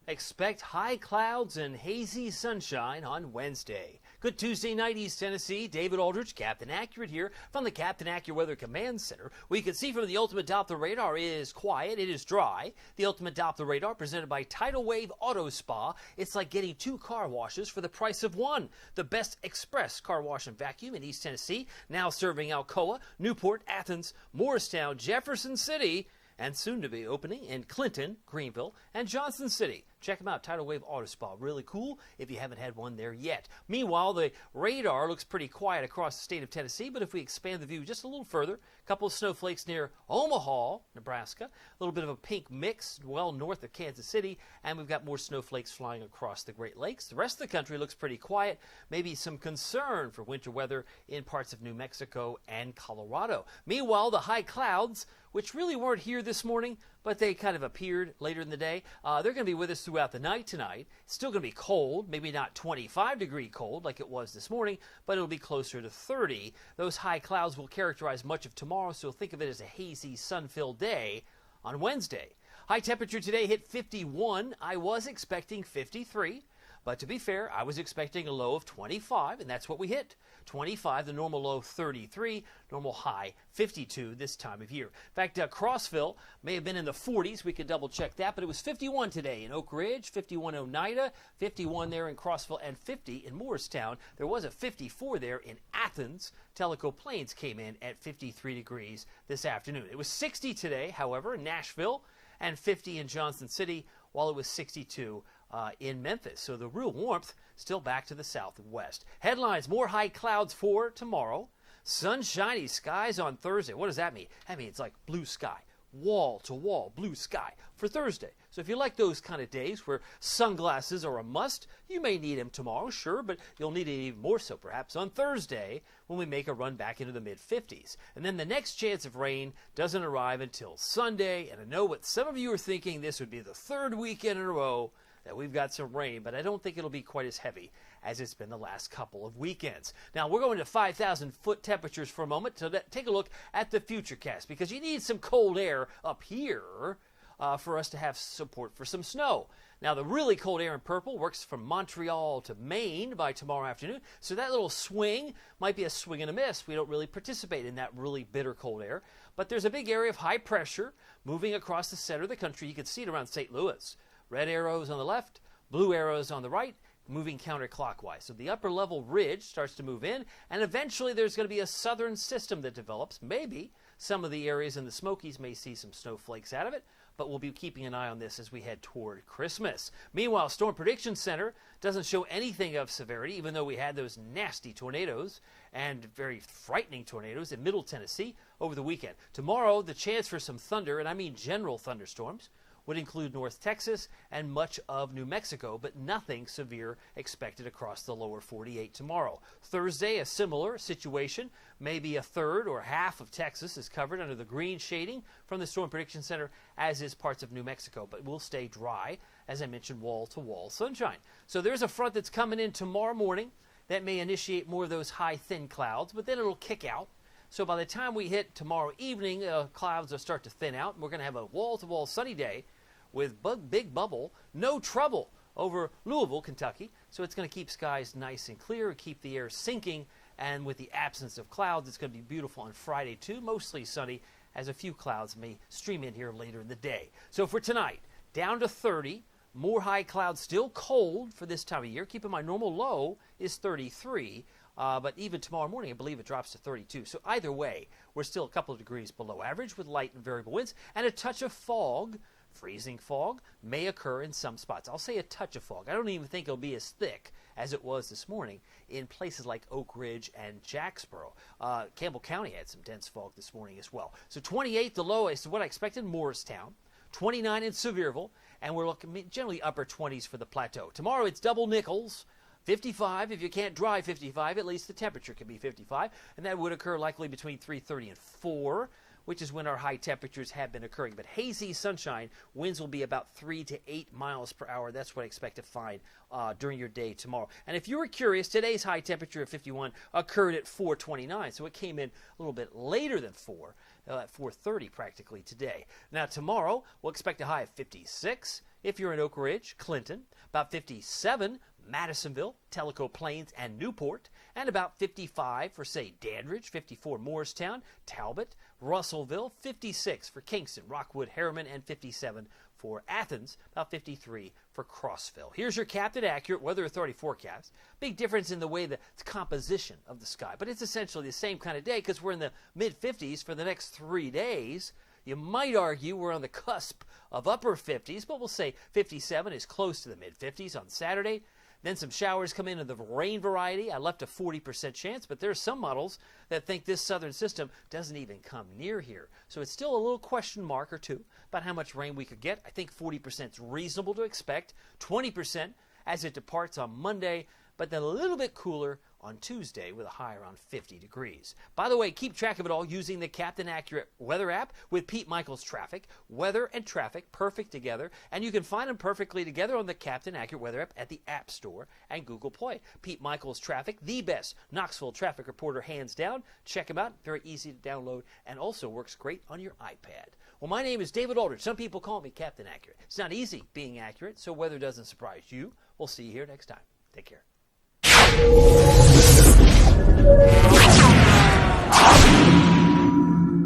Expect high clouds and hazy sunshine on Wednesday. Good Tuesday night, East Tennessee. David Aldridge, Captain Accurate here from the Captain Accurate Weather Command Center. We can see from the Ultimate Doppler Radar is quiet, it is dry. The Ultimate Doppler Radar presented by Tidal Wave Auto Spa. It's like getting 2 car washes for the price of 1. The best express car wash and vacuum in East Tennessee, now serving Alcoa, Newport, Athens, Morristown, Jefferson City, and soon to be opening in Clinton, Greenville, and Johnson City. Check them out, Tidal Wave Auto Spa. Really cool if you haven't had one there yet. Meanwhile, the radar looks pretty quiet across the state of Tennessee, but if we expand the view just a little further, a couple of snowflakes near Omaha, Nebraska, a little bit of a pink mix well north of Kansas City, and we've got more snowflakes flying across the Great Lakes. The rest of the country looks pretty quiet, maybe some concern for winter weather in parts of New Mexico and Colorado. Meanwhile, the high clouds, which really weren't here this morning, but they kind of appeared later in the day. They're going to be with us throughout the night tonight. It's still going to be cold, maybe not 25-degree cold like it was this morning, but it'll be closer to 30. Those high clouds will characterize much of tomorrow, so think of it as a hazy, sun-filled day on Wednesday. High temperature today hit 51. I was expecting 53. But to be fair, I was expecting a low of 25, and that's what we hit. 25, the normal low 33, normal high 52 this time of year. In fact, Crossville may have been in the 40s. We could double check that, but it was 51 today in Oak Ridge, 51 in Oneida, 51 there in Crossville, and 50 in Morristown. There was a 54 there in Athens. Tellico Plains came in at 53 degrees this afternoon. It was 60 today, however, in Nashville, and 50 in Johnson City, while it was 62 in Memphis. So the real warmth still back to the south and west. Headlines, more high clouds for tomorrow. Sunshiny skies on Thursday. What does that mean? That means it's like blue sky, wall to wall blue sky for Thursday. So if you like those kind of days where sunglasses are a must, you may need them tomorrow, sure, but you'll need it even more so perhaps on Thursday when we make a run back into the mid-50s. And then the next chance of rain doesn't arrive until Sunday, and I know what some of you are thinking, this would be the 3rd weekend in a row that we've got some rain, but I don't think it'll be quite as heavy as it's been the last couple of weekends. Now, we're going to 5,000-foot temperatures for a moment to take a look at the futurecast, because you need some cold air up here for us to have support for some snow. Now, the really cold air in purple works from Montreal to Maine by tomorrow afternoon, so that little swing might be a swing and a miss. We don't really participate in that really bitter cold air, but there's a big area of high pressure moving across the center of the country. You can see it around St. Louis. Red arrows on the left, blue arrows on the right, moving counterclockwise. So the upper level ridge starts to move in, and eventually there's going to be a southern system that develops. Maybe some of the areas in the Smokies may see some snowflakes out of it, but we'll be keeping an eye on this as we head toward Christmas. Meanwhile, Storm Prediction Center doesn't show anything of severity, even though we had those nasty tornadoes and very frightening tornadoes in Middle Tennessee over the weekend. Tomorrow, the chance for some thunder, and I mean general thunderstorms, would include North Texas and much of New Mexico, but nothing severe expected across the lower 48 tomorrow. Thursday, a similar situation. Maybe a third or half of Texas is covered under the green shading from the Storm Prediction Center, as is parts of New Mexico, but will stay dry, as I mentioned, wall-to-wall sunshine. So there's a front that's coming in tomorrow morning that may initiate more of those high, thin clouds, but then it'll kick out. So by the time we hit tomorrow evening, clouds will start to thin out, and we're going to have a wall-to-wall sunny day with big bubble, no trouble over Louisville, Kentucky. So it's going to keep skies nice and clear, keep the air sinking, and with the absence of clouds, it's going to be beautiful on Friday too, mostly sunny, as a few clouds may stream in here later in the day. So for tonight, down to 30, more high clouds, still cold for this time of year. Keep in mind, normal low is 33, but even tomorrow morning, I believe it drops to 32. So either way, we're still a couple of degrees below average with light and variable winds, and a touch of fog. Freezing fog may occur in some spots. I'll say a touch of fog. I don't even think it'll be as thick as it was this morning in places like Oak Ridge and Jacksboro. Campbell County had some dense fog this morning as well. So 28, the lowest, what I expected in Morristown. 29 in Sevierville, and we're looking generally upper 20s for the plateau. Tomorrow it's double Nichols. 55, if you can't drive 55, at least the temperature can be 55, and that would occur likely between 3:30 and 4. Which is when our high temperatures have been occurring. But hazy sunshine, winds will be about 3 to 8 miles per hour. That's what I expect to find during your day tomorrow. And if you were curious, today's high temperature of 51 occurred at 4:29, so it came in a little bit later than 4, at 4:30 practically today. Now tomorrow, we'll expect a high of 56. If you're in Oak Ridge, Clinton, about 57, Madisonville, Tellico Plains, and Newport, and about 55 for, say, Dandridge, 54 Morristown, Talbot, Russellville, 56 for Kingston, Rockwood, Harriman, and 57 for Athens, about 53 for Crossville. Here's your Captain Accurate Weather Authority forecast. Big difference in the way the composition of the sky, but it's essentially the same kind of day because we're in the mid-50s for the next 3 days. You might argue we're on the cusp of upper 50s, but we'll say 57 is close to the mid-50s on Saturday. Then some showers come in the rain variety. I left a 40% chance, but there are some models that think this southern system doesn't even come near here. So it's still a little question mark or two about how much rain we could get. I think 40% is reasonable to expect, 20% as it departs on Monday, but then a little bit cooler on Tuesday with a high around 50 degrees. By the way, keep track of it all using the Captain Accurate Weather app with Pete Michaels Traffic. Weather and traffic perfect together, and you can find them perfectly together on the Captain Accurate Weather app at the App Store and Google Play. Pete Michaels Traffic, the best Knoxville traffic reporter hands down. Check him out. Very easy to download and also works great on your iPad. Well, my name is David Aldridge. Some people call me Captain Accurate. It's not easy being accurate, so weather doesn't surprise you. We'll see you here next time. Take care.